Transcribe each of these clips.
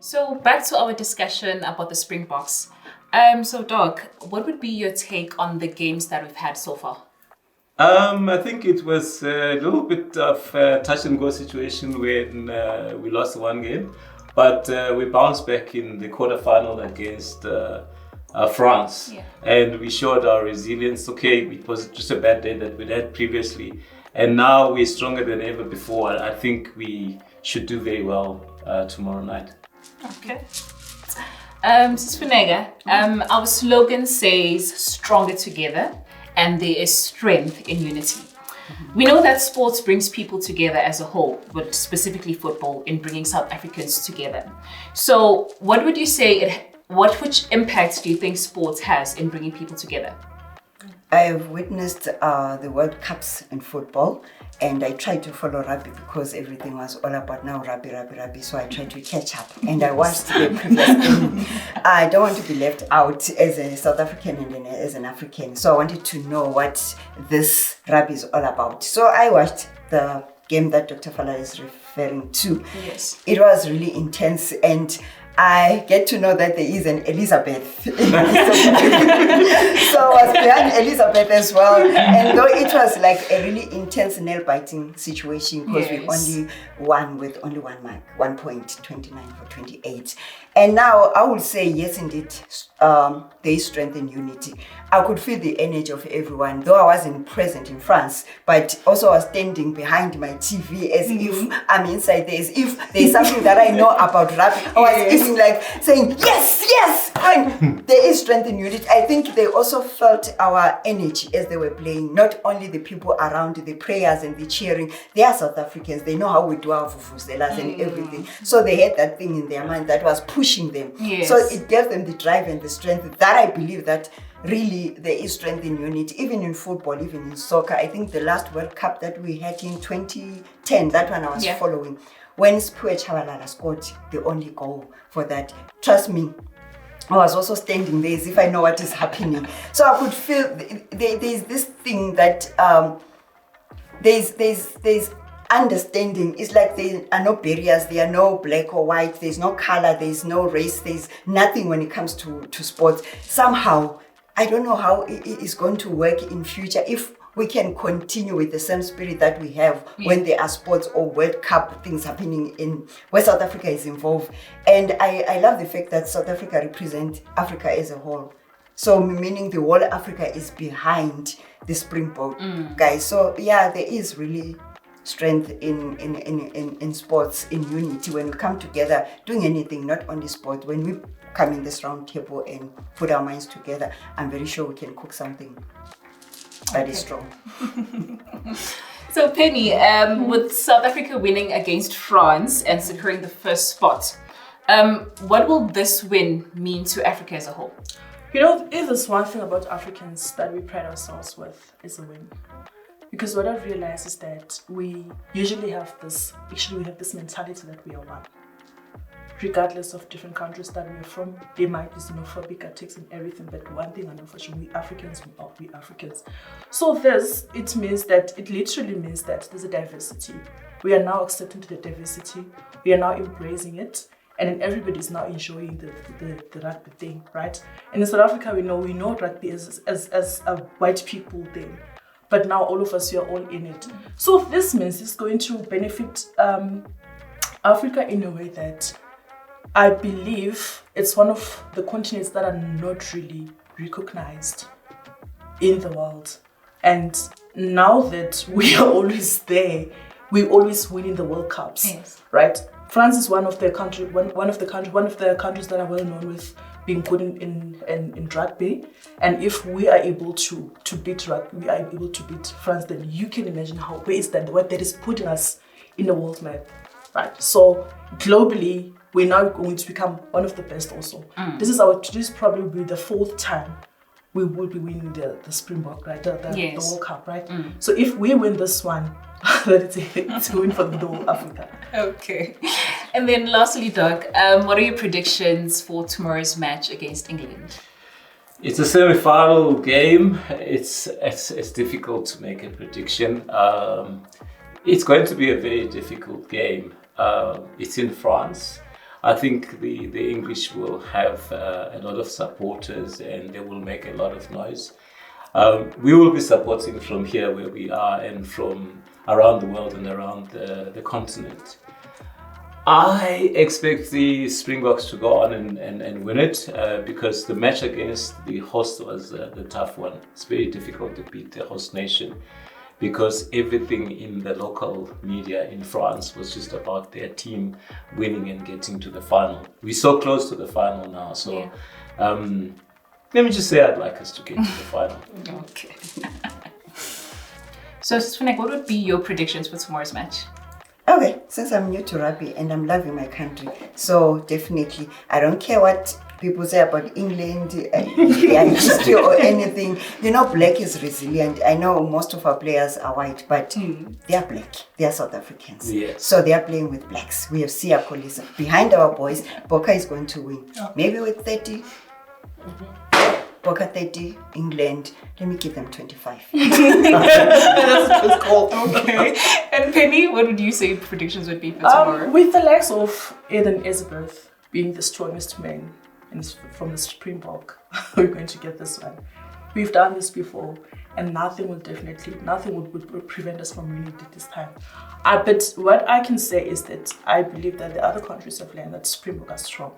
So back to our discussion about the Springboks. So Doc, what would be your take on the games that we've had so far? I think it was a little bit of a touch and go situation when we lost one game, but we bounced back in the quarterfinal against France, and we showed our resilience. Okay, it was just a bad day that we had previously, and now we're stronger than ever before. I think we should do very well tomorrow night. Okay. Sisfunega, our slogan says stronger together and there is strength in unity. We know that sports brings people together as a whole, but specifically football in bringing South Africans together. So what would you say, which impact do you think sports has in bringing people together? I have witnessed the World Cups in football, and I tried to follow rugby because everything was all about now rugby. So I tried to catch up, and I watched the previous game. I don't want to be left out as a South African and as an African. So I wanted to know what this rugby is all about. So I watched the game that Dr. Fala is referring to. Yes. It was really intense, and I get to know that there is an Elizabeth. So I was behind Elizabeth as well. And though it was like a really intense nail-biting situation because we only won with only one mark, 1 point, 29 for 28. And now I would say, yes, indeed, there is strength in unity. I could feel the energy of everyone, though I wasn't present in France, but also I was standing behind my TV as if I'm inside there, as if there's something that I know about rugby. I was even like saying, yes, and there is strength in unity. I think they also felt our energy as they were playing, not only the people around, the prayers and the cheering. They are South Africans, they know how we do our vuvuzelas and everything. So they had that thing in their mind that was pushing them. Yes. So it gave them the drive and the strength that I believe that really there is strength in unity, even in football, even in soccer. I think the last World Cup that we had in 2010, that one I was following, when Spue Chabalala scored the only goal for that, trust me, I was also standing there as if I know what is happening. So I could feel there's this thing that there's understanding. It's like there are no barriers, there are no black or white, there's no color, there's no race, there's nothing when it comes to sports. Somehow, I don't know how it is going to work in future if we can continue with the same spirit that we have when there are sports or World Cup things happening in where South Africa is involved. And I love the fact that South Africa represents Africa as a whole. So meaning the whole Africa is behind the Springbok guys. So yeah, there is really strength in sports, in unity. When we come together doing anything, not only sport, when we come in this round table and put our minds together, I'm very sure we can cook something that is strong. So Penny, with South Africa winning against France and securing the first spot, what will this win mean to Africa as a whole? You know, if there's one thing about Africans that we pride ourselves with, is a win. Because what I've realized is that we usually have this mentality that we are one. Regardless of different countries that we're from, they might be xenophobic, attacks and everything, but one thing, and unfortunately, we Africans, we Africans. So it literally means that there's a diversity. We are now accepting the diversity, we are now embracing it, and then everybody's now enjoying the rugby thing, right? And in South Africa, we know rugby as a white people thing. But now all of us, we are all in it. So this means it's going to benefit Africa in a way that I believe it's one of the continents that are not really recognized in the world. And now that we are always there, we always win in the World Cups, right? France is one of the countries that are well known with being good in rugby. And if we are able to beat rugby, we are able to beat France, then you can imagine what that is putting us in the world map, right? So globally, we're now going to become one of the best also. This probably will be the fourth time we will be winning the Springbok, right? The World Cup, right? So if we win this one, it's going for the whole Africa. Okay. And then lastly, Doug, what are your predictions for tomorrow's match against England? It's a semi-final game. It's difficult to make a prediction. It's going to be a very difficult game. It's in France. I think the English will have a lot of supporters and they will make a lot of noise. We will be supporting from here where we are and from around the world and around the continent. I expect the Springboks to go on and win it because the match against the host was the tough one. It's very difficult to beat the host nation because everything in the local media in France was just about their team winning and getting to the final. We're so close to the final now, so let me just say I'd like us to get to the final. Okay. So, Sfunek, what would be your predictions for tomorrow's match? Okay, since I'm new to rugby and I'm loving my country, so definitely, I don't care what people say about England, their history or anything. You know, black is resilient. I know most of our players are white, but they are black. They are South Africans. Yes. So they are playing with blacks. We have Siya Kolisi behind our boys. Bokke is going to win. Maybe with 30. Bokke 30, England. Let me give them 25. That's cool. Okay. And Penny, what would you say predictions would be for tomorrow? With the likes of Eden Elizabeth being the strongest man from the Springbok, we're going to get this one. We've done this before, and nothing would prevent us from winning it this time. But what I can say is that I believe that the other countries have learned that Springbok are strong.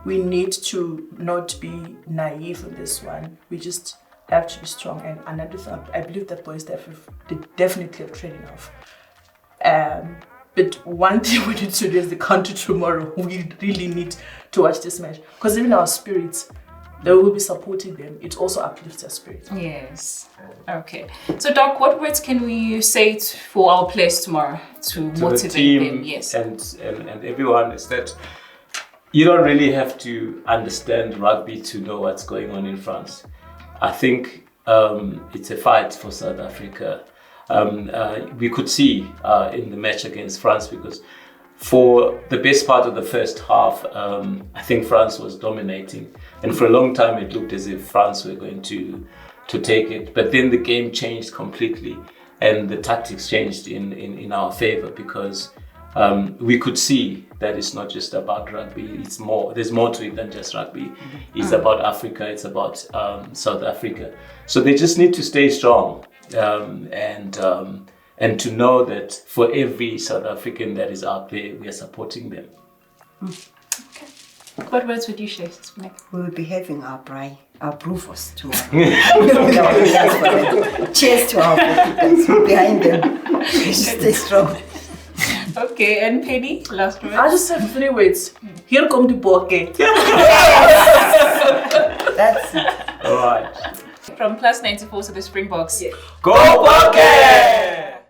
We need to not be naive on this one. We just have to be strong. And another thing, I believe that boys they definitely have trained enough. But one thing we need to do as the country tomorrow, we really need to watch this match. Because even our spirits, they will be supporting them. It also uplifts their spirit. Yes. Okay. So, Doc, what words can we say for our players tomorrow to motivate the team them? Yes. and everyone is that you don't really have to understand rugby to know what's going on in France. I think it's a fight for South Africa. We could see in the match against France because for the best part of the first half, I think France was dominating. And for a long time, it looked as if France were going to take it. But then the game changed completely and the tactics changed in our favor because we could see that it's not just about rugby. It's more. There's more to it than just rugby. It's about Africa. It's about South Africa. So they just need to stay strong and to know that for every South African that is out there, we are supporting them. Okay. What words would you share, Sfunek? We will be having our Brufos tomorrow. Cheers to our Brufos behind them. Stay strong. Okay, and Penny, last word. I just have 3 words. Here come the Bokke. That's it. All right. From +94 to the Springboks. Go Bokke!